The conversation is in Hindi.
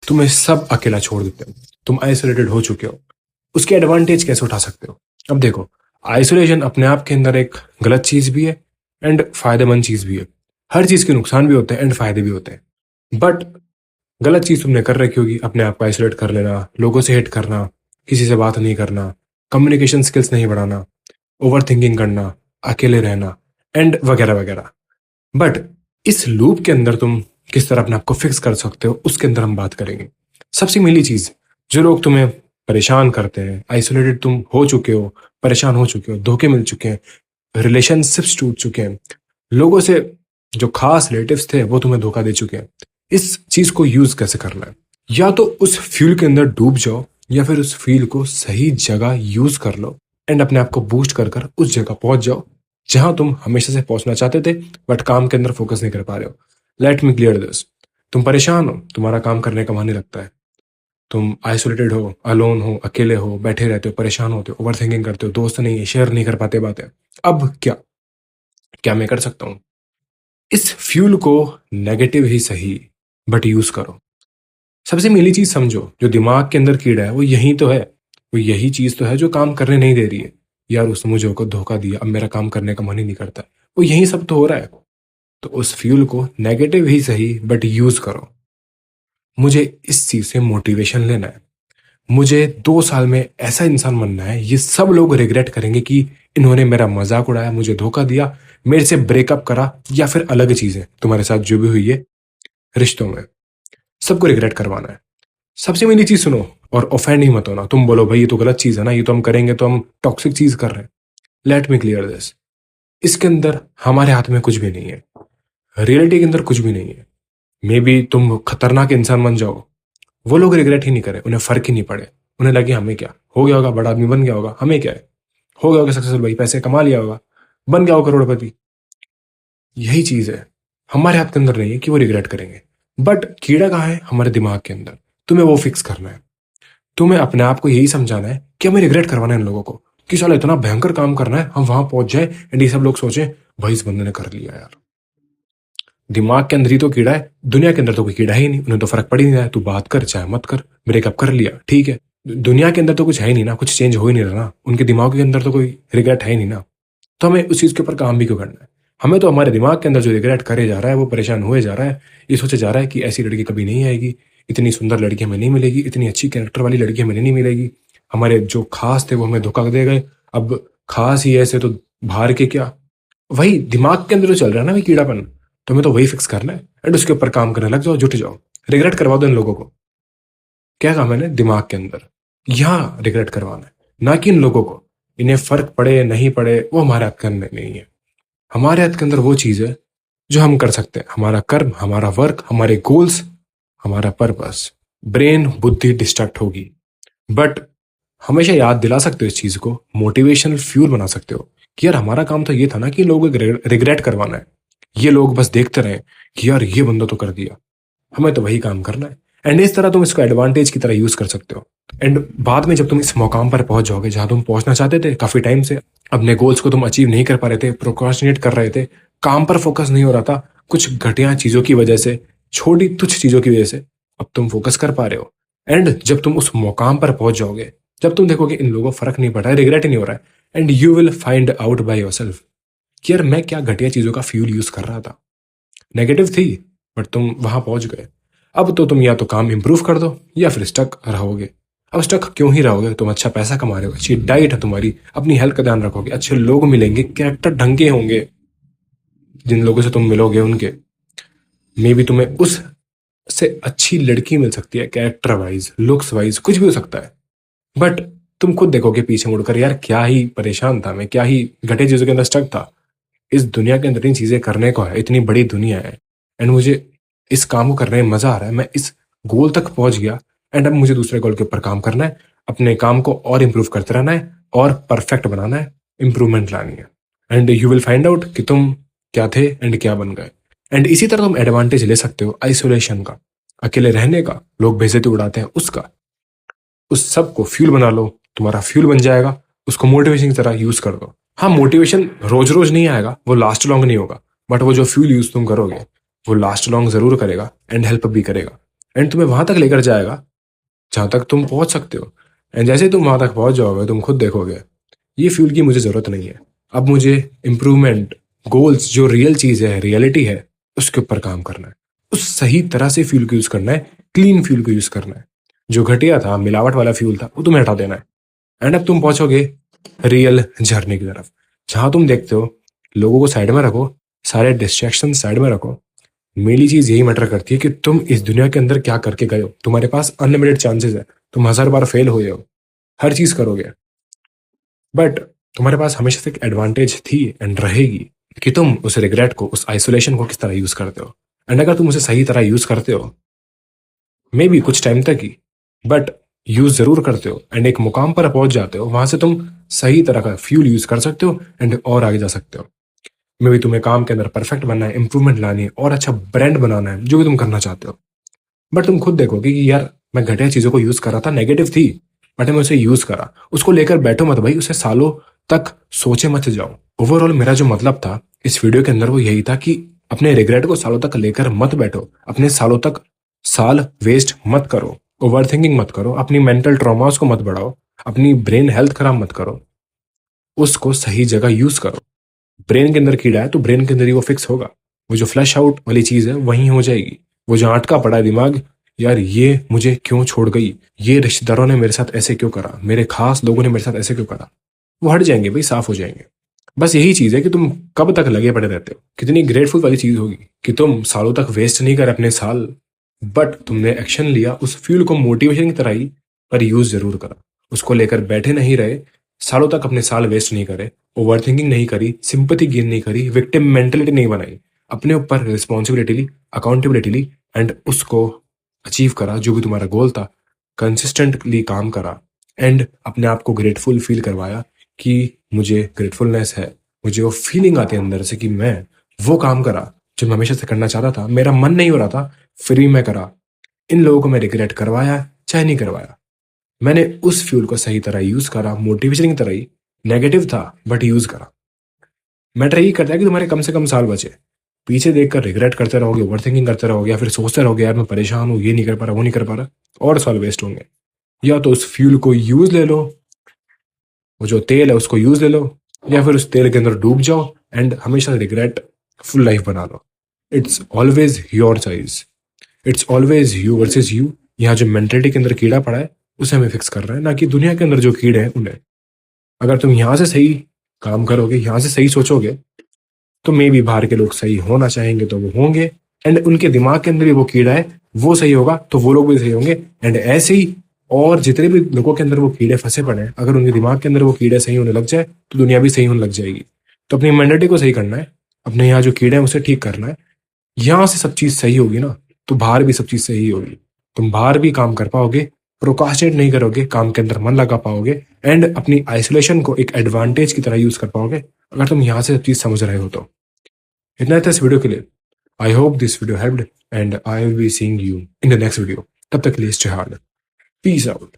तुम्हें सब अकेला छोड़ देते हो, तुम आइसोलेटेड हो चुके हो, उसके एडवांटेज कैसे उठा सकते हो? अब देखो, आइसोलेशन अपने आप के अंदर एक गलत चीज भी है एंड फायदेमंद चीज भी है। हर चीज के नुकसान भी होते हैं एंड फायदे भी होते हैं। बट गलत चीज तुमने कर रखी होगी, अपने आप को आइसोलेट कर लेना, लोगों से हेट करना, किसी से बात नहीं करना, कम्युनिकेशन स्किल्स नहीं बढ़ाना, ओवर थिंकिंग करना, अकेले रहना एंड वगैरह वगैरह। बट इस लूप के अंदर तुम किस तरह अपने आप को फिक्स कर सकते हो, उसके अंदर हम बात करेंगे। सबसे पहली चीज, जो लोग तुम्हें परेशान करते हैं, आइसोलेटेड तुम हो चुके हो, परेशान हो चुके हो, धोखे मिल चुके हैं, रिलेशनशिप्स टूट चुके हैं, लोगों से जो खास रिलेटिव्स थे वो तुम्हें धोखा दे चुके हैं, इस चीज को यूज कैसे करना है? या तो उस फ्यूल के अंदर डूब जाओ या फिर उस फ्यूल को सही जगह यूज कर लो एंड अपने आप को बूस्ट कर कर उस जगह पहुंच जाओ जहां तुम हमेशा से पहुंचना चाहते थे बट काम के अंदर फोकस नहीं कर पा रहे हो। Let me clear this. तुम परेशान हो, तुम्हारा काम करने का मन नहीं लगता है, तुम आइसोलेटेड हो, अलोन हो, अकेले हो, बैठे रहते हो, परेशान होते हो, ओवर थिंकिंग करते हो, दोस्त नहीं है, शेयर नहीं कर पाते बातें। अब क्या क्या मैं कर सकता हूं? इस फ्यूल को नेगेटिव ही सही बट यूज करो। सबसे पहली चीज समझो, जो दिमाग के अंदर कीड़ा है वो यही तो है, वो यही चीज तो है जो काम करने नहीं दे रही है। यार उसने मुझे को धोखा दिया, अब मेरा काम करने का मन ही नहीं करता, वो यही सब तो हो रहा है। तो उस फ्यूल को नेगेटिव ही सही बट यूज करो। मुझे इस चीज से मोटिवेशन लेना है, मुझे 2 साल में ऐसा इंसान बनना है, ये सब लोग रिग्रेट करेंगे कि इन्होंने मेरा मजाक उड़ाया, मुझे धोखा दिया, मेरे से ब्रेकअप करा या फिर अलग चीजें तुम्हारे साथ जो भी हुई है रिश्तों में, सबको रिग्रेट करवाना है। सबसे पहली चीज सुनो और ऑफेंड ही मत होना। तुम बोलो भाई ये तो गलत चीज है ना, ये तो हम करेंगे तो हम टॉक्सिक चीज कर रहे हैं। Let me clear this. इसके अंदर हमारे हाथ में कुछ भी नहीं है, रियलिटी के अंदर कुछ भी नहीं है। मे बी तुम खतरनाक इंसान बन जाओ, वो लोग रिग्रेट ही नहीं करे, उन्हें फर्क ही नहीं पड़े। उन्हें लगे हमें क्या, हो गया होगा, बड़ा आदमी बन गया होगा, हमें क्या है, हो गया होगा सक्सेसफुल, भाई पैसे कमा लिया होगा, बन गया होगा करोड़पति। यही चीज है, हमारे हाथ के अंदर नहीं है कि वो रिग्रेट करेंगे। बट कीड़ा कहाँ है? हमारे दिमाग के अंदर। तुम्हें वो फिक्स करना है। तुम्हें अपने आप को यही समझाना है कि हमें रिग्रेट करवाना है इन लोगों को, कि साला इतना भयंकर काम करना है, हम वहां पहुंच जाए एंड ये सब लोग सोचे भाई इस बंदे ने कर लिया यार। दिमाग के अंदर ही तो कीड़ा है, दुनिया के अंदर तो कोई कीड़ा ही नहीं, उन्हें तो फर्क पड़ ही नहीं रहा है, तू बात कर चाहे मत कर, ब्रेकअप कर लिया ठीक है। दुनिया के अंदर तो कुछ है ही नहीं ना, कुछ चेंज हो ही नहीं रहा ना, उनके दिमाग के अंदर तो कोई रिग्रेट है ही नहीं ना। तो हमें उस चीज के ऊपर काम भी क्यों करना है? हमें तो हमारे दिमाग के अंदर जो रिग्रेट करे जा रहा है, वो परेशान हुए जा रहा है, ये सोचे जा रहा है कि ऐसी लड़की कभी नहीं आएगी, इतनी सुंदर लड़की हमें नहीं मिलेगी, इतनी अच्छी कैरेक्टर वाली लड़की हमें नहीं मिलेगी, हमारे जो खास थे वो हमें धोखा दे गए, अब खास ही ऐसे तो बाहर के क्या। वही दिमाग के अंदर जो चल रहा है ना, वही कीड़ापन। तो हमें तो वही फिक्स करना है एंड उसके ऊपर काम करने लग जाओ, जुट जाओ, रिग्रेट करवा दो इन लोगों को। क्या काम है ना, दिमाग के अंदर यहाँ रिग्रेट करवाना है, ना कि इन लोगों को। इन्हें फर्क पड़े नहीं पड़े वो हमारे हाथ के अंदर नहीं है। हमारे हाथ के अंदर वो चीज है जो हम कर सकते हैं, हमारा कर्म, हमारा वर्क, हमारे गोल्स, हमारा पर्पस। ब्रेन बुद्धि डिस्ट्रैक्ट होगी बट हमेशा याद दिला सकते हो इस चीज को, मोटिवेशनल फ्यूल बना सकते हो कि यार हमारा काम तो ये था ना कि लोगों को रिग्रेट करवाना है, ये लोग बस देखते रहे कि यार ये बंदा तो कर दिया, हमें तो वही काम करना है। एंड इस तरह तुम इसको एडवांटेज की तरह यूज कर सकते हो। एंड बाद में जब तुम इस मुकाम पर पहुंच जाओगे जहां तुम पहुंचना चाहते थे काफी टाइम से, अपने गोल्स को तुम अचीव नहीं कर पा रहे थे, प्रोक्रास्टिनेट कर रहे थे, काम पर फोकस नहीं हो रहा था, कुछ घटिया चीजों की वजह से, छोटी तुच्छ चीजों की वजह से, अब तुम फोकस कर पा रहे हो। एंड जब तुम उस मुकाम पर पहुंच जाओगे, जब तुम देखोगे इन लोगों को फर्क नहीं पड़ रहा है, रिग्रेट ही नहीं हो रहा है, and you will find out by yourself कि यार मैं क्या घटिया चीजों का फ्यूल यूज कर रहा था, नेगेटिव थी बट तुम वहां पहुंच गए। अब तो तुम या तो काम इंप्रूव कर दो या फिर स्टक रहोगे। अब स्टक क्यों ही रहोगे, तुम अच्छा पैसा कमा रहे हो, अच्छी डाइट है तुम्हारी, अपनी हेल्थ का ध्यान रखोगे, अच्छे लोग मिलेंगे, कैरेक्टर ढंगे होंगे, जिन लोगों से तुम मिलोगे उनके मे बी तुम्हें उस से अच्छी लड़की मिल सकती है, कैरेक्टर वाइज, लुक्स वाइज, कुछ भी हो सकता है। बट तुम खुद देखोगे पीछे मुड़कर, यार क्या ही परेशान था मैं, क्या ही घटे चीजों के अंदर स्टक था। इस दुनिया के अंदर इन चीजें करने को है, इतनी बड़ी दुनिया है एंड मुझे इस काम को करने में मजा आ रहा है, मैं इस गोल तक पहुंच गया एंड अब मुझे दूसरे गोल के ऊपर काम करना है, अपने काम को और इम्प्रूव करते रहना है और परफेक्ट बनाना है, इंप्रूवमेंट लानी है। And you will find out कि तुम क्या थे एंड क्या बन गए। एंड इसी तरह तुम एडवांटेज ले सकते हो आइसोलेशन का, अकेले रहने का, लोग बेइज्जती उड़ाते हैं उसका, उस सब को फ्यूल बना लो, तुम्हारा फ्यूल बन जाएगा, उसको मोटिवेशन की तरह यूज कर दो। हाँ मोटिवेशन रोज रोज नहीं आएगा, वो लास्ट लॉन्ग नहीं होगा, बट वो जो फ्यूल यूज तुम करोगे वो लास्ट लॉन्ग जरूर करेगा एंड हेल्प भी करेगा। एंड तुम्हें वहां तक लेकर जाएगा जहां तक तुम पहुंच सकते हो। एंड जैसे ही तुम वहां तक पहुंच जाओगे तुम खुद देखोगे ये फ्यूल की मुझे जरूरत नहीं है। अब मुझे इम्प्रूवमेंट, गोल्स, जो रियल चीज है, रियलिटी है, उसके ऊपर काम करना है। उस सही तरह से फ्यूल को यूज करना है, क्लीन फ्यूल को यूज करना है। जो घटिया था, मिलावट वाला फ्यूल था, वो तुम्हें हटा देना है। एंड अब तुम पहुंचोगे रियल जर्नी की तरफ, जहां तुम देखते हो लोगों को साइड में रखो, सारे डिस्ट्रैक्शन साइड में रखो। मेरी चीज यही मैटर करती है कि तुम इस दुनिया के अंदर क्या करके गए हो। तुम्हारे पास अनलिमिटेड चांसेस है, तुम 1000 बार फेल हुए हो, हर चीज करोगे, बट तुम्हारे पास हमेशा से एक एडवांटेज थी एंड रहेगी कि तुम उस रिग्रेट को, उस आइसोलेशन को किस तरह यूज करते हो। एंड अगर तुम उसे सही तरह यूज करते हो, मे बी कुछ टाइम तक ही, बट यूज जरूर करते हो एंड एक मुकाम पर पहुंच जाते हो, वहां से तुम सही तरह का फ्यूल यूज कर सकते हो एंड और आगे जा सकते हो। मे बी तुम्हें काम के अंदर परफेक्ट बनना है, इंप्रूवमेंट लानी है और अच्छा ब्रांड बनाना है, जो भी तुम करना चाहते हो। बट तुम खुद देखोगे कि यार मैं घटिया चीजों को यूज कर रहा था, नेगेटिव थी, बट मैं उसे यूज करा। उसको लेकर बैठो मत भाई, उसे सालों तक सोचे मत जाओ। ओवरऑल मेरा जो मतलब था इस वीडियो के अंदर वो यही था कि अपने रिग्रेट को सालों तक लेकर मत बैठो, अपने सालों तक साल वेस्ट मत करो, ओवर थिंकिंग मत करो, अपनी मेंटल ट्रॉमास को मत बढ़ाओ, अपनी ब्रेन हेल्थ खराब मत करो। उसको सही जगह यूज करो। ब्रेन के अंदर कीड़ा है तो ब्रेन के अंदर ही वो फिक्स होगा। वो जो फ्लैश आउट वाली चीज है वहीं हो जाएगी। वो जो अटका पड़ा है दिमाग, यार ये मुझे क्यों छोड़ गई, ये रिश्तेदारों ने मेरे साथ ऐसे क्यों करा, मेरे खास लोगों ने मेरे साथ ऐसे क्यों करा, वो हट जाएंगे भाई, साफ हो जाएंगे। बस यही चीज है कि तुम कब तक लगे पड़े रहते हो। कितनी ग्रेटफुल वाली चीज होगी कि तुम सालों तक वेस्ट नहीं कर अपने साल, बट तुमने एक्शन लिया उस फ्यूल को मोटिवेशन की तरह ही, पर यूज जरूर करा। उसको लेकर बैठे नहीं रहे, सालों तक अपने साल वेस्ट नहीं करे, ओवर थिंकिंग नहीं करी, सिंपथी गेन नहीं करी, विक्टिम मेंटेलिटी नहीं बनाई। अपने ऊपर रिस्पॉन्सिबिलिटी ली, अकाउंटेबिलिटी ली एंड उसको अचीव करा, जो भी तुम्हारा गोल था, कंसिस्टेंटली काम करा एंड अपने आप को ग्रेटफुल फील करवाया कि मुझे ग्रेटफुलनेस है। मुझे वो फीलिंग आती है अंदर से कि मैं वो काम करा जो मैं हमेशा से करना चाहता था, मेरा मन नहीं हो रहा था, फिर भी मैं करा। इन लोगों को मैं रिग्रेट करवाया चाहे नहीं करवाया, मैंने उस फ्यूल को सही तरह यूज करा, मोटिवेशन की तरह ही। नेगेटिव था बट यूज करा। मैटर यही करता है कि तुम्हारे कम से कम साल बचे। पीछे देखकर रिग्रेट करते रहोगे, ओवर थिंकिंग करते रहोगे, या फिर सोचते रहोगे यार मैं परेशान हूँ, ये नहीं कर पा रहा, वो नहीं कर पा रहा, और साल वेस्ट होंगे। या तो उस फ्यूल को यूज ले लो, वो जो तेल है उसको यूज ले लो, या फिर उस तेल के अंदर डूब जाओ एंड हमेशा रिग्रेट फुल लाइफ बना लो। It's always your choice, it's always you versus you. यहाँ जो मेंटेलिटी के अंदर कीड़ा पड़ा है उसे हमें फिक्स करना है, ना कि दुनिया के अंदर जो कीड़े हैं उन्हें। अगर तुम यहाँ से सही काम करोगे, यहाँ से सही सोचोगे, तो मे भी बाहर के लोग सही होना चाहेंगे तो वो होंगे, एंड उनके दिमाग के अंदर भी वो कीड़ा है, वो सही होगा तो वो लोग भी सही होंगे। एंड ऐसे ही और जितने भी लोगों के अंदर वो कीड़े फंसे पड़े हैं, अगर उनके दिमाग के अंदर वो कीड़े सही होने लग जाए तो दुनिया भी सही होने लग जाएगी। तो अपनी मेंटेलिटी को सही करना है, अपने यहाँ जो कीड़े हैं उसे ठीक करना है। यहाँ से सब चीज सही होगी ना, तो बाहर भी सब चीज सही होगी। तुम बाहर भी काम कर पाओगे, प्रोकास्टिनेट नहीं करोगे, काम के अंदर मन लगा पाओगे एंड अपनी आइसोलेशन को एक एडवांटेज की तरह यूज कर पाओगे, अगर तुम यहाँ से सब चीज समझ रहे हो तो। इतना था इस वीडियो के लिए। I hope this video helped and I will be seeing you in the next video. तब तक के लिए स्टे हार्ड, पीस आउट।